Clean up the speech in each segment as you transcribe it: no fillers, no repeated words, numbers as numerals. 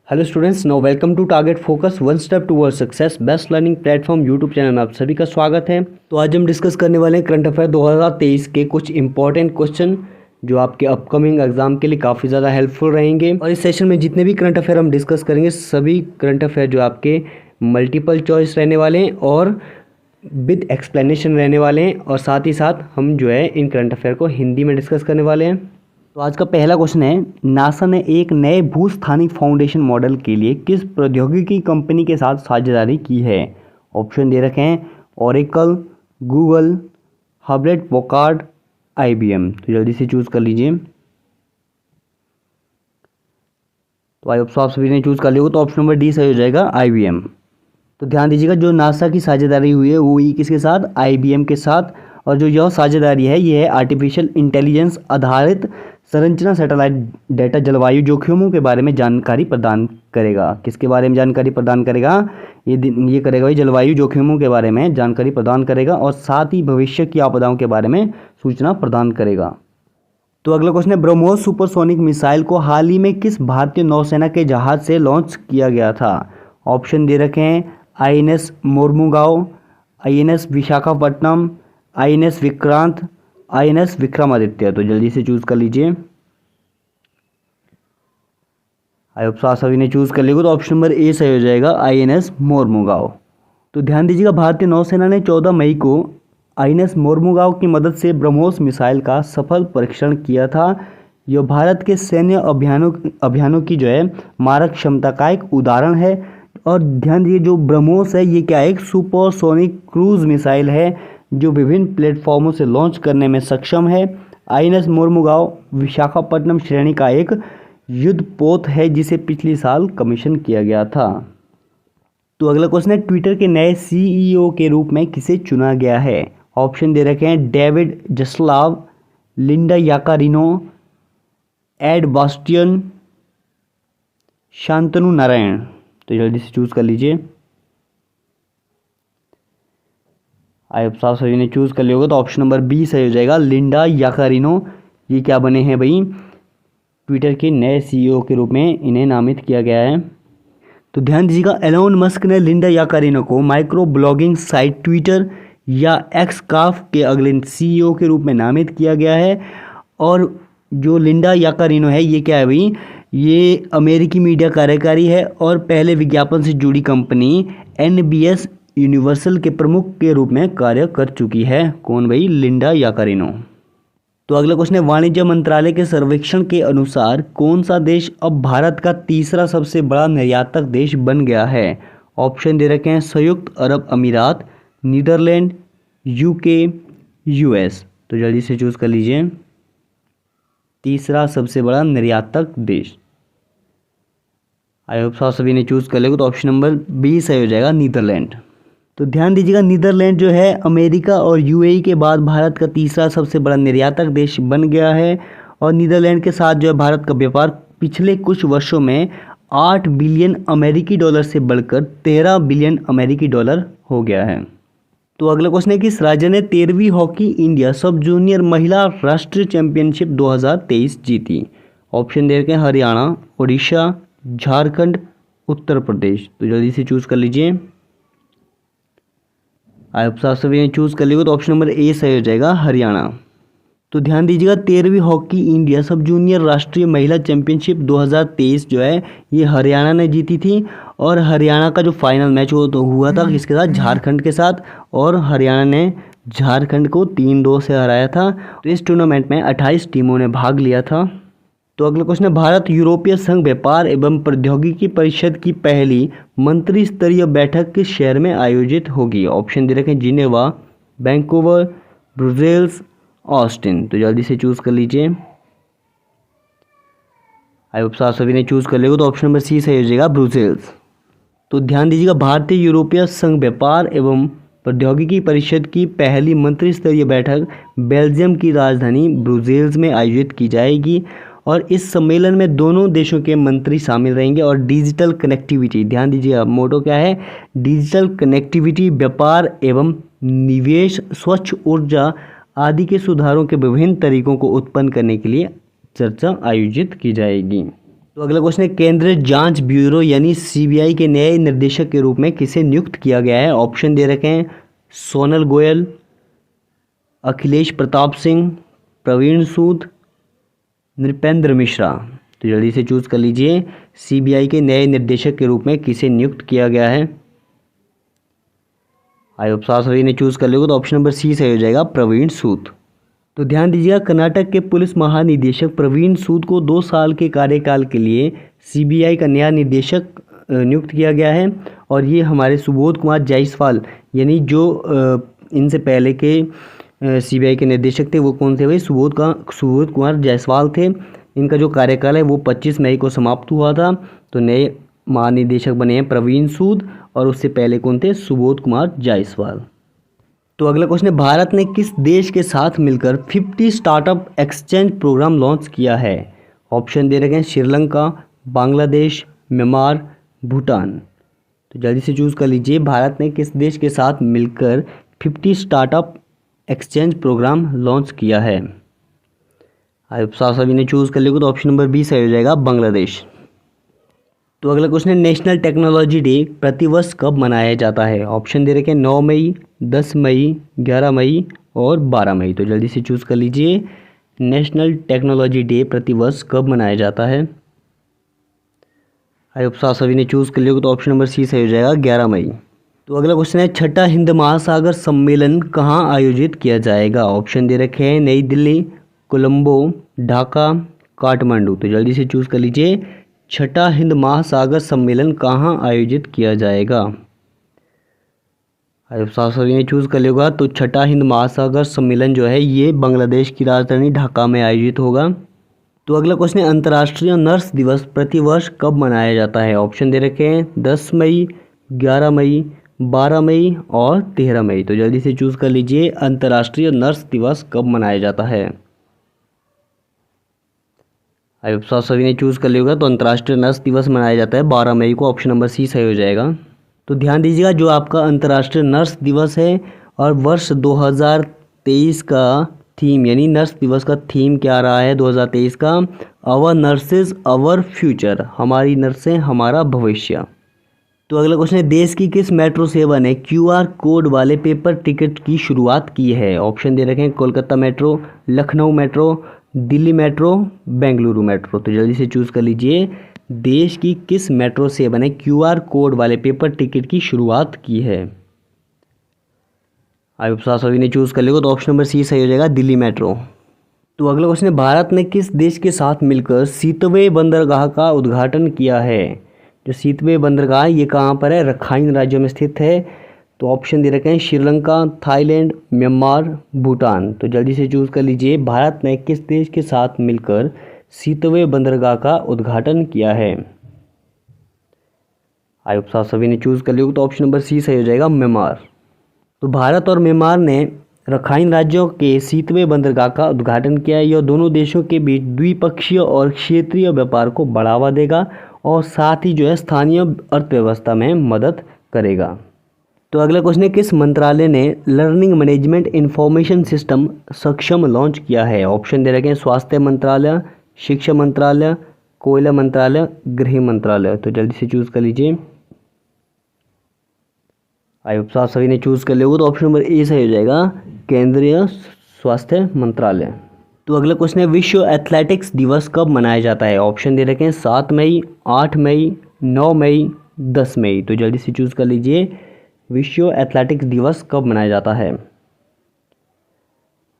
Hello students, now welcome to target focus one step toward success best learning platform YouTube channel में आप सभी का स्वागत है। तो आज हम डिस्कस करने वाले हैं करंट अफेयर 2023 के कुछ इंपॉर्टेंट क्वेश्चन जो आपके अपकमिंग एग्जाम के लिए काफ़ी ज़्यादा हेल्पफुल रहेंगे। और इस सेशन में जितने भी करंट अफेयर हम डिस्कस करेंगे सभी करंट अफेयर जो आपके मल्टीपल चॉइस रहने वाले हैं और विद एक्सप्लेनेशन रहने वाले हैं, और साथ ही साथ हम जो है इन करंट अफेयर को हिंदी में डिस्कस करने वाले हैं। तो आज का पहला क्वेश्चन है, नासा ने एक नए भूस्थानिक फाउंडेशन मॉडल के लिए किस प्रौद्योगिकी कंपनी के साथ साझेदारी की है? ऑप्शन दे रखे हैं ओरेकल, गूगल, हब्लेट पकार्ड, IBM। तो जल्दी से चूज कर लीजिए। तो आई होप आप सभी ने चूज कर लिया हो, तो ऑप्शन नंबर डी सही हो जाएगा, IBM। तो ध्यान दीजिएगा, जो नासा की साझेदारी हुई है वो हुई किसके साथ? IBM के साथ। और जो यह साझेदारी है ये है आर्टिफिशियल इंटेलिजेंस आधारित संरचना सैटेलाइट डेटा जलवायु जोखिमों के बारे में जानकारी प्रदान करेगा। किसके बारे में जानकारी प्रदान करेगा? ये करेगा भाई, जलवायु जोखिमों के बारे में जानकारी प्रदान करेगा और साथ ही भविष्य की आपदाओं के बारे में सूचना प्रदान करेगा। तो अगला क्वेश्चन है, ब्रह्मोस सुपरसोनिक मिसाइल को हाल ही में किस भारतीय नौसेना के जहाज से लॉन्च किया गया था? ऑप्शन दे रखे हैं INS Mormugao, INS Visakhapatnam, INS Vikrant, INS Vikramaditya. तो जल्दी से चूज कर लीजिए। आई होप सभी ने चूज कर लिया, तो ऑप्शन नंबर ए सही हो जाएगा, INS मोरमुगांव। तो ध्यान दीजिएगा, भारतीय नौसेना ने 14 मई को INS मोरमुगांव की मदद से ब्रह्मोस मिसाइल का सफल परीक्षण किया था। यह भारत के सैन्य अभियानों की जो है मारक क्षमता का एक उदाहरण है। और ध्यान दीजिए, जो ब्रह्मोस है ये क्या है? एक सुपरसोनिक क्रूज मिसाइल है जो विभिन्न प्लेटफॉर्मों से लॉन्च करने में सक्षम है। INS मोरमुगांव विशाखापट्टनम श्रेणी का एक युद्धपोत है जिसे पिछले साल कमीशन किया गया था। तो अगला क्वेश्चन है, ट्विटर के नए CEO के रूप में किसे चुना गया है? ऑप्शन दे रखे हैं David Zaslav, Linda Yaccarino, Ed Bastian, Shantanu Narayen. तो जल्दी से चूज कर लीजिए। आई होप आप सभी ने चूज कर लिया होगा, तो ऑप्शन नंबर बी सही हो जाएगा, लिंडा याकारिनो। ये क्या बने हैं भाई? ट्विटर के नए CEO के रूप में इन्हें नामित किया गया है। तो ध्यान दीजिएगा, एलोन मस्क ने लिंडा याकारिनो को माइक्रो ब्लॉगिंग साइट ट्विटर या एक्सकाफ के अगले CEO के रूप में नामित किया गया है। और जो लिंडा याकारिनो है ये क्या है भाई? ये अमेरिकी मीडिया कार्यकारी है और पहले विज्ञापन से जुड़ी कंपनी NBS यूनिवर्सल के प्रमुख के रूप में कार्य कर चुकी है। कौन भाई? Linda Yaccarino. तो अगला क्वेश्चन है, वाणिज्य मंत्रालय के सर्वेक्षण के अनुसार कौन सा देश अब भारत का तीसरा सबसे बड़ा निर्यातक देश बन गया है? ऑप्शन दे रखे हैं संयुक्त अरब अमीरात, नीदरलैंड, UK, US। तो जल्दी से चूज कर लीजिए। तीसरा सबसे बड़ा निर्यातक देश, आई होप सभी ने चूज कर लिया, तो ऑप्शन नंबर बी सही हो जाएगा, नीदरलैंड। तो ध्यान दीजिएगा, नीदरलैंड जो है अमेरिका और UAE के बाद भारत का तीसरा सबसे बड़ा निर्यातक देश बन गया है। और नीदरलैंड के साथ जो है भारत का व्यापार पिछले कुछ वर्षों में 8 बिलियन अमेरिकी डॉलर से बढ़कर 13 बिलियन अमेरिकी डॉलर हो गया है। तो अगला क्वेश्चन है, किस राज्य ने 13वीं हॉकी इंडिया सब जूनियर महिला राष्ट्रीय चैंपियनशिप 2023 जीती? ऑप्शन दे रखे हैं हरियाणा, उड़ीसा, झारखंड, उत्तर प्रदेश। तो जल्दी से चूज कर लीजिए। आप सभी ने चूज कर लिया, तो ऑप्शन नंबर ए सही हो जाएगा, हरियाणा। तो ध्यान दीजिएगा, 13वीं हॉकी इंडिया सब जूनियर राष्ट्रीय महिला चैंपियनशिप 2023 जो है ये हरियाणा ने जीती थी। और हरियाणा का जो फाइनल मैच तो हुआ था किसके साथ? झारखंड के साथ। और हरियाणा ने झारखंड को 3-2 से हराया था। तो इस टूर्नामेंट में 28 टीमों ने भाग लिया था। तो अगला क्वेश्चन है, भारत यूरोपीय संघ व्यापार एवं प्रौद्योगिकी परिषद की पहली मंत्री स्तरीय बैठक किस शहर में आयोजित होगी? ऑप्शन दे रखे हैं जिनेवा, वैंकूवर, ब्रुसेल्स, ऑस्टिन। तो जल्दी से चूज कर लीजिए। आई होप सभी ने चूज कर लिया, तो ऑप्शन नंबर सी सही हो जाएगा, ब्रुसेल्स। तो ध्यान दीजिएगा, भारतीय यूरोपीय संघ व्यापार एवं प्रौद्योगिकी परिषद की पहली मंत्री स्तरीय बैठक बेल्जियम की राजधानी ब्रुसेल्स में आयोजित की जाएगी। और इस सम्मेलन में दोनों देशों के मंत्री शामिल रहेंगे। और डिजिटल कनेक्टिविटी, ध्यान दीजिएगा मोटो क्या है? डिजिटल कनेक्टिविटी, व्यापार एवं निवेश, स्वच्छ ऊर्जा आदि के सुधारों के विभिन्न तरीकों को उत्पन्न करने के लिए चर्चा आयोजित की जाएगी। तो अगला क्वेश्चन है, केंद्रीय जांच ब्यूरो यानी सीबीआई के नए निर्देशक के रूप में किसे नियुक्त किया गया है? ऑप्शन दे रखे हैं, सोनल गोयल, अखिलेश प्रताप सिंह, प्रवीण सूद, नृपेंद्र मिश्रा। तो जल्दी से चूज कर लीजिए, सीबीआई के नए निर्देशक के रूप में किसे नियुक्त किया गया है? आई होप साफ सभी ने चूज कर लिया, तो ऑप्शन नंबर सी सही हो जाएगा, प्रवीण सूद। तो ध्यान दीजिएगा, कर्नाटक के पुलिस महानिदेशक प्रवीण सूद को 2 साल के कार्यकाल के लिए सीबीआई का नया निदेशक नियुक्त किया गया है। और ये हमारे सुबोध कुमार जायसवाल यानी जो इनसे पहले के सीबीआई के निदेशक थे वो कौन थे भाई? सुबोध कुमार जायसवाल थे। इनका जो कार्यकाल है वो 25 मई को समाप्त हुआ था। तो नए महानिदेशक बने हैं प्रवीण सूद, और उससे पहले कौन थे? सुबोध कुमार जायसवाल। तो अगला क्वेश्चन है, भारत ने किस देश के साथ मिलकर 50 स्टार्टअप एक्सचेंज प्रोग्राम लॉन्च किया है? ऑप्शन दे रखे हैं, श्रीलंका, बांग्लादेश, म्यांमार, भूटान। तो जल्दी से चूज कर लीजिए, भारत ने किस देश के साथ मिलकर 50 स्टार्टअप एक्सचेंज प्रोग्राम लॉन्च किया है? आप सभी ने चूज कर लिया, तो ऑप्शन नंबर बी सही हो जाएगा, बांग्लादेश। तो अगला क्वेश्चन है, नेशनल टेक्नोलॉजी डे प्रतिवर्ष कब मनाया जाता है? ऑप्शन दे रखे हैं, 9 मई, 10 मई, 11 मई और 12 मई। तो जल्दी से चूज कर लीजिए, नेशनल टेक्नोलॉजी डे प्रतिवर्ष कब मनाया जाता है? आई होप सभी ने चूज कर लिया, तो ऑप्शन नंबर सी सही हो जाएगा, 11 मई। तो अगला क्वेश्चन है, छठा हिंद महासागर सम्मेलन कहाँ आयोजित किया जाएगा? ऑप्शन दे रखे हैं, नई दिल्ली, कोलंबो, ढाका, काठमांडू। तो जल्दी से चूज कर लीजिए, छठा हिंद महासागर सम्मेलन कहाँ आयोजित किया जाएगा? सभी ने चूज कर लिया, तो छठा हिंद महासागर सम्मेलन जो है ये बांग्लादेश की राजधानी ढाका में आयोजित होगा। तो अगला क्वेश्चन है, अंतर्राष्ट्रीय नर्स दिवस प्रतिवर्ष कब मनाया जाता है? ऑप्शन दे रखे हैं, 10 मई, 11 मई, 12 मई और 13 मई। तो जल्दी से चूज कर लीजिए, अंतर्राष्ट्रीय नर्स दिवस कब मनाया जाता है? आई सभी ने चूज कर लिया, तो अंतर्राष्ट्रीय नर्स दिवस मनाया जाता है 12 मई को। ऑप्शन नंबर सी सही हो जाएगा। तो ध्यान दीजिएगा, जो आपका अंतर्राष्ट्रीय नर्स दिवस है और वर्ष 2023 का थीम यानी नर्स दिवस का थीम क्या रहा है 2023 का? आवर नर्सेज आवर फ्यूचर, हमारी नर्सें हमारा भविष्य। तो अगला क्वेश्चन है, देश की किस मेट्रो सेवा ने क्यूआर कोड वाले पेपर टिकट की शुरुआत की है? ऑप्शन दे रखे हैं, Kolkata metro, Lucknow metro, Delhi metro, Bengaluru metro. तो जल्दी से चूज कर लीजिए, देश की किस मेट्रो सेवा ने क्यूआर कोड वाले पेपर टिकट की शुरुआत की है? आप सभी ने चूज कर लिया, तो ऑप्शन नंबर सी सही हो जाएगा, दिल्ली मेट्रो। तो अगला क्वेश्चन है, भारत ने किस देश के साथ मिलकर सीतवे बंदरगाह का उद्घाटन किया है? जो सीतवे बंदरगाह ये कहाँ पर है? रखाइन राज्य में स्थित है। तो ऑप्शन दे रखे हैं, श्रीलंका, थाईलैंड, म्यांमार, भूटान। तो जल्दी से चूज कर लीजिए, भारत ने किस देश के साथ मिलकर सीतवे बंदरगाह का उद्घाटन किया है? आई होप सभी ने चूज कर लिया, तो ऑप्शन नंबर सी सही हो जाएगा, म्यांमार। तो भारत और म्यांमार ने रखाइन राज्यों के सीतवे बंदरगाह का उद्घाटन किया है। यह दोनों देशों के बीच द्विपक्षीय और क्षेत्रीय व्यापार को बढ़ावा देगा और साथ ही जो है स्थानीय अर्थव्यवस्था में मदद करेगा। तो अगला क्वेश्चन है, किस मंत्रालय ने लर्निंग मैनेजमेंट इंफॉर्मेशन सिस्टम सक्षम लॉन्च किया है? ऑप्शन दे रखे हैं, स्वास्थ्य मंत्रालय, शिक्षा मंत्रालय, कोयला मंत्रालय, गृह मंत्रालय। तो जल्दी से चूज कर लीजिए। आई होप सभी ने चूज कर लिया, तो ऑप्शन नंबर ए सही हो जाएगा, केंद्रीय स्वास्थ्य मंत्रालय। तो अगला क्वेश्चन है, विश्व एथलेटिक्स दिवस कब मनाया जाता है? ऑप्शन दे रखे हैं, 7 मई, 8 मई, 9 मई, 10 मई। तो जल्दी से चूज कर लीजिए, विश्व एथलेटिक्स दिवस कब मनाया जाता है?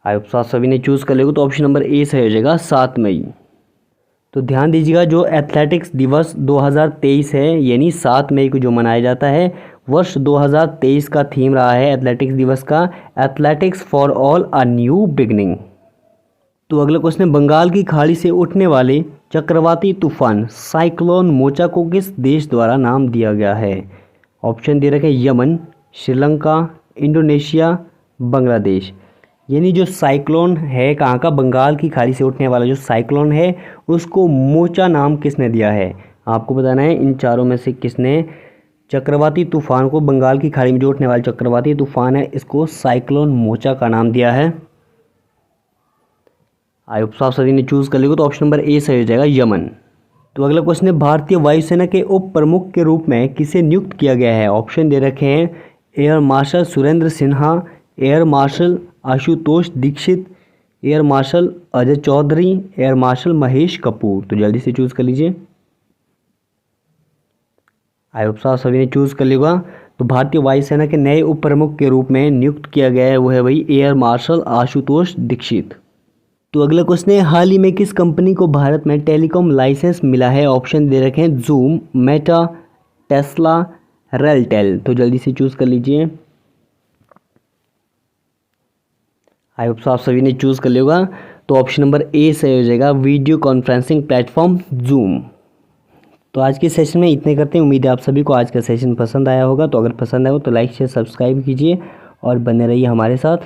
आई होप सभी ने चूज कर लिया, तो ऑप्शन नंबर ए सही हो जाएगा, 7 मई। तो ध्यान दीजिएगा, जो एथलेटिक्स दिवस 2023 है यानी 7 मई को जो मनाया जाता है, वर्ष 2023 का थीम रहा है एथलेटिक्स दिवस का, athletics for all a new beginning. तो अगला क्वेश्चन है, बंगाल की खाड़ी से उठने वाले चक्रवाती तूफान साइक्लोन मोचा को किस देश द्वारा नाम दिया गया है? ऑप्शन दे रखे, यमन, श्रीलंका, इंडोनेशिया, बांग्लादेश। यानी जो साइक्लोन है कहाँ का? बंगाल की खाड़ी से उठने वाला जो साइक्लोन है उसको मोचा नाम किसने दिया है? आपको बताना है इन चारों में से किसने चक्रवाती तूफान को, बंगाल की खाड़ी में जो उठने वाला चक्रवाती तूफान है, इसको साइक्लोन मोचा का नाम दिया है। आई होप सभी ने चूज कर लिया, तो ऑप्शन नंबर ए सही हो जाएगा, यमन। तो अगला क्वेश्चन है, भारतीय वायुसेना के उप प्रमुख के रूप में किसे नियुक्त किया गया है। ऑप्शन दे रखे हैं, air marshal Surendra Sinha, air marshal Ashutosh Dikshit, air marshal Ajay Chaudhary, air marshal Mahesh Kapoor. तो जल्दी से चूज़ कर लीजिए। आई होप सो सभी ने चूज़ कर लिया। तो भारतीय वायुसेना के नए उप प्रमुख के रूप में नियुक्त किया गया है वो है भाई एयर मार्शल आशुतोष दीक्षित। तो अगला क्वेश्चन है, हाल ही में किस कंपनी को भारत में टेलीकॉम लाइसेंस मिला है। ऑप्शन दे रखे हैं, जूम, मेटा, टेस्ला, रेलटेल। तो जल्दी से चूज़ कर लीजिए। आई होप सो आप सभी ने चूज़ कर लिया होगा। तो ऑप्शन नंबर ए सही हो जाएगा, वीडियो कॉन्फ्रेंसिंग प्लेटफॉर्म जूम। तो आज के सेशन में इतने करते हैं। उम्मीद है आप सभी को आज का सेशन पसंद आया होगा। तो अगर पसंद आया हो तो लाइक शेयर सब्सक्राइब कीजिए और बने रहिए हमारे साथ।